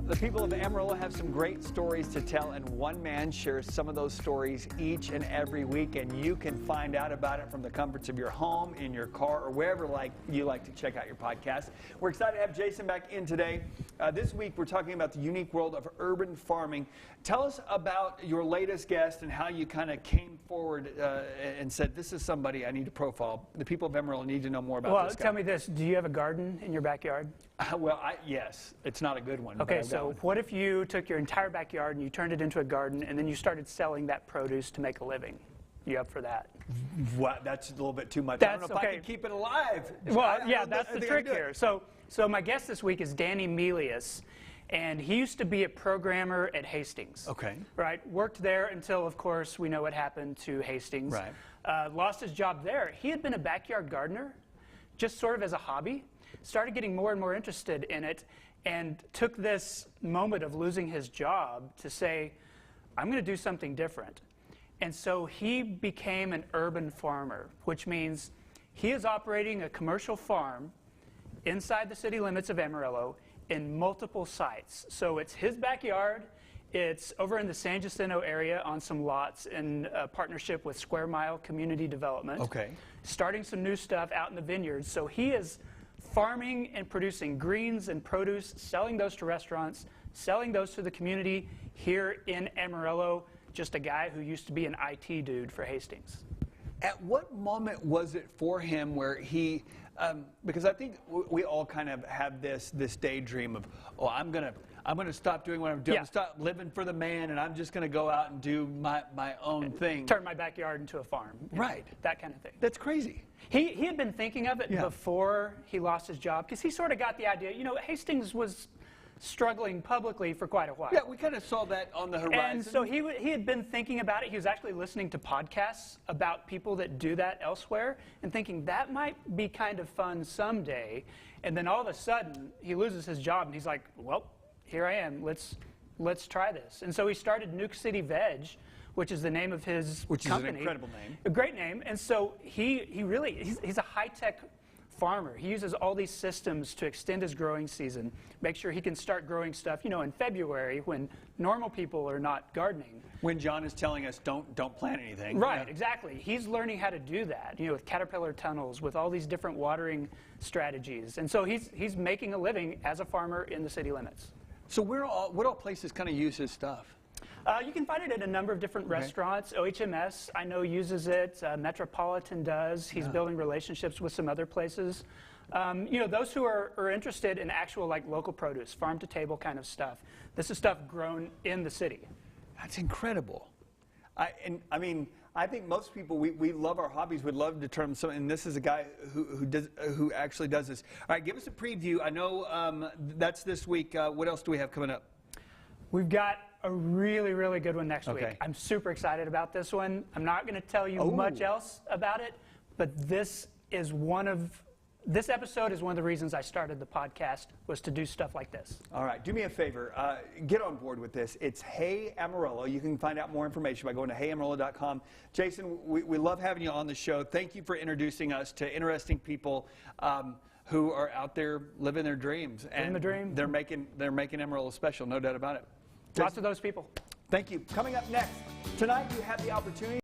The people of Amarillo have some great stories to tell, and one man shares some of those stories each and every week, and you can find out about it from the comforts of your home, in your car, or wherever you like to check out your podcast. We're excited to have Jason back in today. This week, we're talking about the unique world of urban farming. Tell us about your latest guest and how you kind of came forward and said, this is somebody I need to profile. The people of Amarillo need to know more about this guy. Tell me this. Do you have a garden in your backyard? Yes. It's not a good one. Okay, so what if you took your entire backyard and you turned it into a garden and then you started selling that produce to make a living? You up for that? What? That's a little bit too much. That's, I don't know if I can keep it alive. Well, yeah, that's the trick here. So my guest this week is Danny Melius, and he used to be a programmer at Hastings. Okay. Right? Worked there until, of course, we know what happened to Hastings. Right. Lost his job there. He had been a backyard gardener, just sort of as a hobby. Started getting more and more interested in it, and took this moment of losing his job to say, I'm going to do something different. And so he became an urban farmer, which means he is operating a commercial farm inside the city limits of Amarillo in multiple sites. So it's his backyard. It's over in the San Jacinto area on some lots in partnership with Square Mile Community Development. Okay. Starting some new stuff out in the vineyards. So he is farming and producing greens and produce, selling those to restaurants, selling those to the community here in Amarillo. Just a guy who used to be an IT dude for Hastings. At what moment was it for him where he, because I think we all kind of have this daydream of, oh, I'm gonna stop doing what I'm doing, stop living for the man, and I'm just gonna go out and do my own thing. Turn my backyard into a farm. Right. That kind of thing. That's crazy. He had been thinking of it before he lost his job, because he sort of got the idea, you know, Hastings was struggling publicly for quite a while. Yeah, we kind of saw that on the horizon. And so he had been thinking about it. He was actually listening to podcasts about people that do that elsewhere and thinking that might be kind of fun someday. And then all of a sudden, he loses his job and he's like, well, here I am. Let's try this. And so he started Nuke City Veg, which is the name of his company. Which is an incredible name. A great name. And so he's a high-tech farmer. He uses all these systems to extend his growing season, make sure he can start growing stuff, you know, in February when normal people are not gardening. When John is telling us don't plant anything. Right, exactly. He's learning how to do that, you know, with caterpillar tunnels, with all these different watering strategies. And so he's making a living as a farmer in the city limits. So what all places kind of use his stuff? You can find it at a number of different restaurants. OHMS, I know, uses it. Metropolitan does. He's building relationships with some other places. You know, those who are interested in actual, like, local produce, farm-to-table kind of stuff. This is stuff grown in the city. That's incredible. I mean, I think most people, we love our hobbies. We'd love to turn something, and this is a guy who actually does this. All right, give us a preview. I know that's this week. What else do we have coming up? We've got a really, really good one next week. I'm super excited about this one. I'm not going to tell you much else about it, but this episode is one of the reasons I started the podcast, was to do stuff like this. All right, do me a favor. Get on board with this. It's Hey Amarillo. You can find out more information by going to heyamarillo.com. Jason, we love having you on the show. Thank you for introducing us to interesting people who are out there living their dreams. Living the dream. They're making Amarillo special, no doubt about it. Lots of those people. Thank you. Coming up next, tonight you have the opportunity